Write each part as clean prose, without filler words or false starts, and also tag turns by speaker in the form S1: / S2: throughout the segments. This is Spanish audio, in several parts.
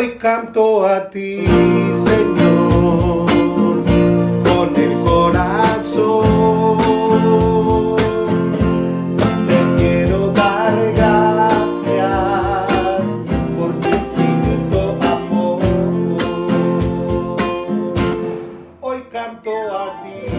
S1: Hoy canto a ti, Señor, con el corazón. Te quiero dar gracias por tu infinito amor. Hoy canto a ti.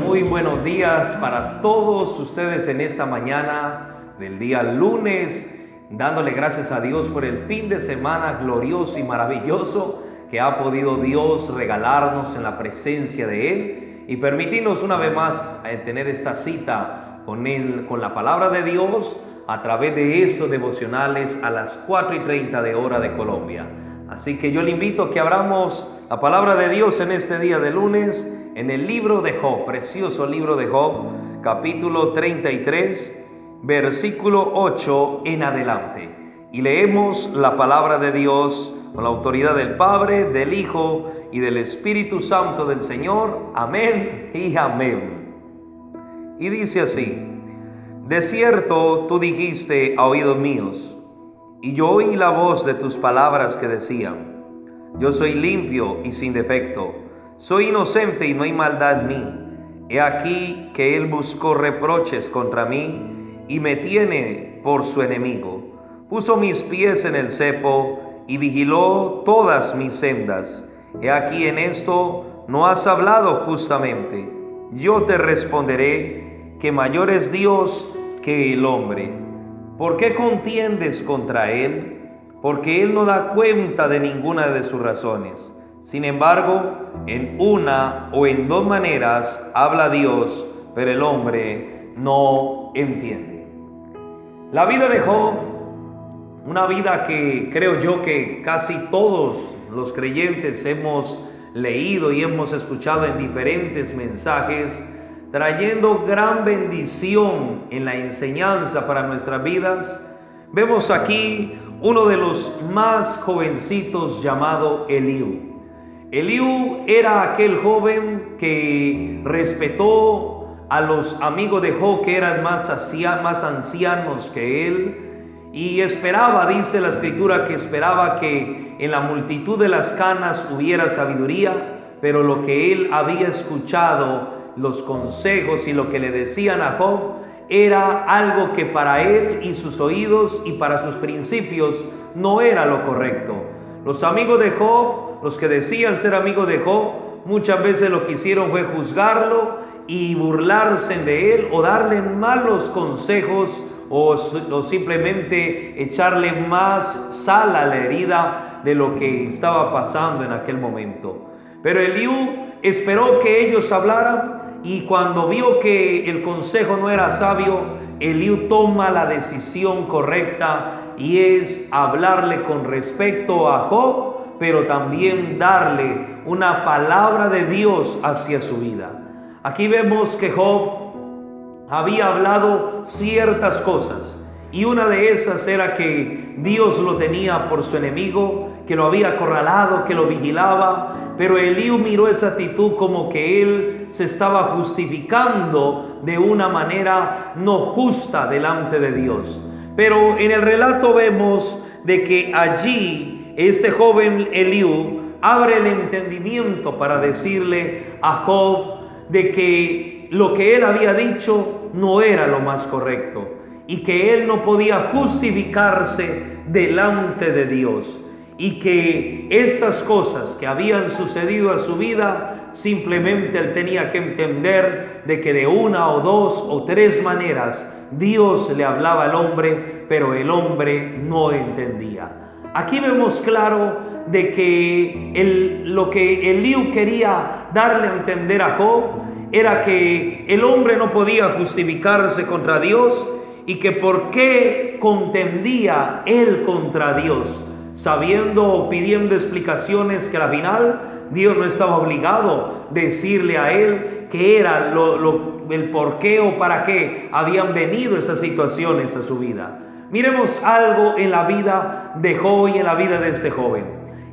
S2: Muy buenos días para todos ustedes en esta mañana del día lunes, dándole gracias a Dios por el fin de semana glorioso y maravilloso que ha podido Dios regalarnos en la presencia de Él y permitirnos una vez más tener esta cita con Él, con la palabra de Dios a través de estos devocionales a las 4:30 de hora de Colombia. Así que yo le invito a que abramos la palabra de Dios en este día de lunes en el libro de Job, precioso libro de Job, capítulo 33, versículo 8 en adelante. Y leemos la palabra de Dios con la autoridad del Padre, del Hijo y del Espíritu Santo del Señor. Amén y amén. Y dice así: de cierto tú dijiste a oídos míos, y yo oí la voz de tus palabras que decían: yo soy limpio y sin defecto, soy inocente y no hay maldad en mí. He aquí que él buscó reproches contra mí y me tiene por su enemigo. Puso mis pies en el cepo y vigiló todas mis sendas. He aquí en esto no has hablado justamente. Yo te responderé que mayor es Dios que el hombre. ¿Por qué contiendes contra él? Porque él no da cuenta de ninguna de sus razones. Sin embargo, en una o en dos maneras habla Dios, pero el hombre no entiende. La vida de Job, una vida que creo yo que casi todos los creyentes hemos leído y hemos escuchado en diferentes mensajes, trayendo gran bendición en la enseñanza para nuestras vidas. Vemos aquí uno de los más jovencitos llamado Eliú. Eliú era aquel joven que respetó a los amigos de Job, que eran más ancianos que él, y esperaba, dice la escritura, que esperaba que en la multitud de las canas hubiera sabiduría, pero lo que él había escuchado, los consejos y lo que le decían a Job, era algo que para él y sus oídos y para sus principios no era lo correcto. Los amigos de Job, los que decían ser amigos de Job, muchas veces lo que hicieron fue juzgarlo y burlarse de él o darle malos consejos o simplemente echarle más sal a la herida de lo que estaba pasando en aquel momento. Pero Eliú esperó que ellos hablaran, y cuando vio que el consejo no era sabio, Eliú toma la decisión correcta, y es hablarle con respecto a Job, pero también darle una palabra de Dios hacia su vida. Aquí vemos que Job había hablado ciertas cosas, y una de esas era que Dios lo tenía por su enemigo, que lo había acorralado, que lo vigilaba. Pero Eliú miró esa actitud como que él se estaba justificando de una manera no justa delante de Dios. Pero en el relato vemos de que allí este joven Eliú abre el entendimiento para decirle a Job de que lo que él había dicho no era lo más correcto y que él no podía justificarse delante de Dios, y que estas cosas que habían sucedido a su vida, simplemente él tenía que entender de que de una o dos o tres maneras Dios le hablaba al hombre, pero el hombre no entendía. Aquí vemos claro de que lo que Eliú quería darle a entender a Job era que el hombre no podía justificarse contra Dios, y que por qué contendía él contra Dios, sabiendo o pidiendo explicaciones que al final Dios no estaba obligado a decirle a él que era el por qué o para qué habían venido esas situaciones a su vida. Miremos algo en la vida de Job y en la vida de este joven,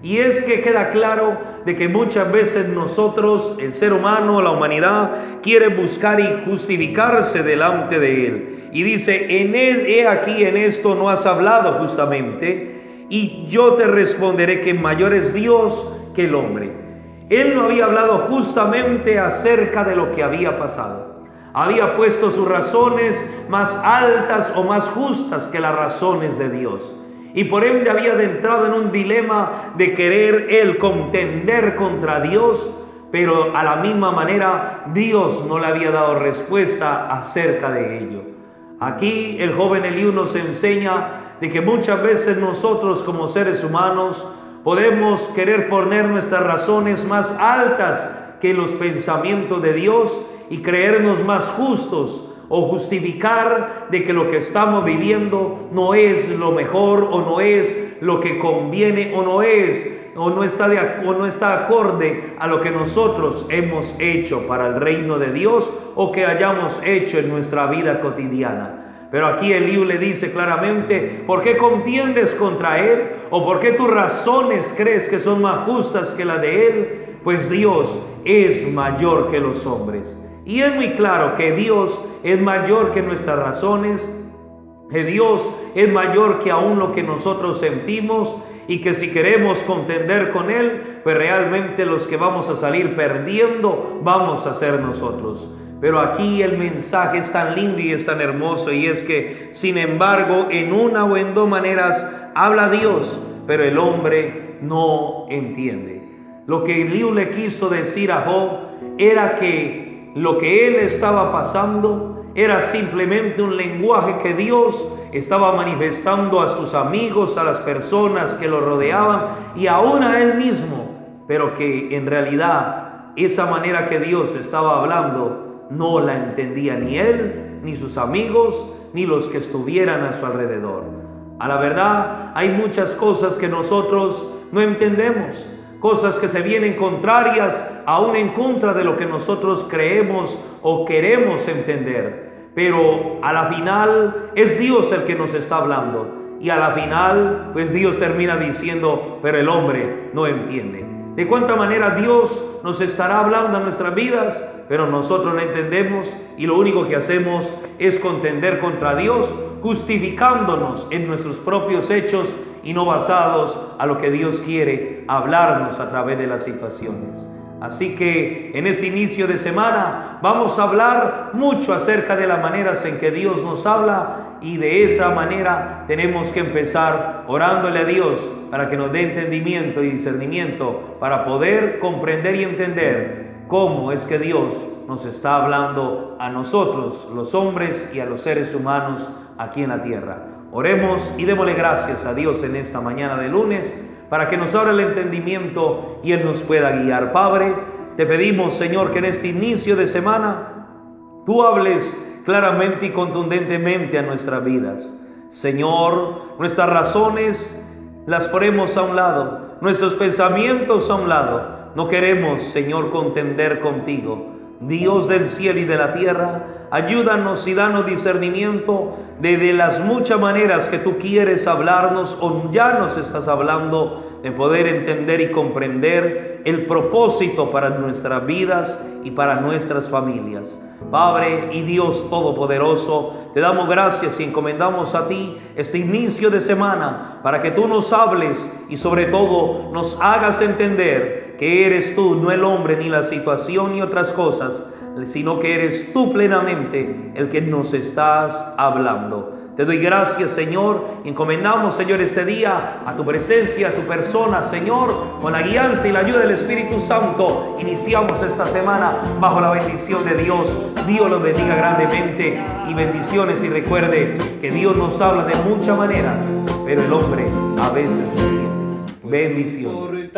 S2: y es que queda claro de que muchas veces nosotros, el ser humano, la humanidad, quiere buscar y justificarse delante de él, y dice: he aquí en esto no has hablado justamente. y yo te responderé que mayor es Dios que el hombre. Él no había hablado justamente acerca de lo que había pasado. Había puesto sus razones más altas o más justas que las razones de Dios. Y por ende había entrado en un dilema de querer él contender contra Dios, pero a la misma manera Dios no le había dado respuesta acerca de ello. Aquí el joven Eliú nos enseña de que muchas veces nosotros como seres humanos podemos querer poner nuestras razones más altas que los pensamientos de Dios y creernos más justos o justificar de que lo que estamos viviendo no es lo mejor o no es lo que conviene o no está acorde a lo que nosotros hemos hecho para el reino de Dios o que hayamos hecho en nuestra vida cotidiana. Pero aquí Eliú le dice claramente: ¿por qué contiendes contra él? ¿O por qué tus razones crees que son más justas que las de él? Pues Dios es mayor que los hombres. Y es muy claro que Dios es mayor que nuestras razones, que Dios es mayor que aún lo que nosotros sentimos, y que si queremos contender con Él, pues realmente los que vamos a salir perdiendo vamos a ser nosotros. Pero aquí el mensaje es tan lindo y es tan hermoso, y es que sin embargo en una o en dos maneras habla Dios, pero el hombre no entiende. Lo que Eliú le quiso decir a Job era que lo que él estaba pasando era simplemente un lenguaje que Dios estaba manifestando a sus amigos, a las personas que lo rodeaban y aún a él mismo, pero que en realidad esa manera que Dios estaba hablando no la entendía ni él, ni sus amigos, ni los que estuvieran a su alrededor. A la verdad, hay muchas cosas que nosotros no entendemos, cosas que se vienen contrarias, aún en contra de lo que nosotros creemos o queremos entender. Pero a la final es Dios el que nos está hablando. Y a la final, pues Dios termina diciendo: pero el hombre no entiende. De cuánta manera Dios nos estará hablando en nuestras vidas, pero nosotros no entendemos, y lo único que hacemos es contender contra Dios, justificándonos en nuestros propios hechos y no basados a lo que Dios quiere hablarnos a través de las situaciones. Así que en este inicio de semana vamos a hablar mucho acerca de las maneras en que Dios nos habla, y de esa manera tenemos que empezar orándole a Dios para que nos dé entendimiento y discernimiento para poder comprender y entender cómo es que Dios nos está hablando a nosotros, los hombres, y a los seres humanos aquí en la tierra. Oremos y démosle gracias a Dios en esta mañana de lunes para que nos abra el entendimiento y Él nos pueda guiar. Padre, te pedimos, Señor, que en este inicio de semana tú hables claramente y contundentemente a nuestras vidas. Señor, nuestras razones las ponemos a un lado, nuestros pensamientos a un lado. No queremos, Señor, contender contigo. Dios del cielo y de la tierra, ayúdanos y danos discernimiento de las muchas maneras que tú quieres hablarnos o ya nos estás hablando, de poder entender y comprender el propósito para nuestras vidas y para nuestras familias. Padre y Dios Todopoderoso, te damos gracias y encomendamos a ti este inicio de semana para que tú nos hables y sobre todo nos hagas entender que eres tú, no el hombre ni la situación ni otras cosas, sino que eres tú plenamente el que nos estás hablando. Te doy gracias, Señor. Encomendamos, Señor, este día a tu presencia, a tu persona, Señor, con la guianza y la ayuda del Espíritu Santo. Iniciamos esta semana bajo la bendición de Dios. Dios los bendiga grandemente y bendiciones. Y recuerde que Dios nos habla de muchas maneras, pero el hombre a veces no entiende. Bendiciones.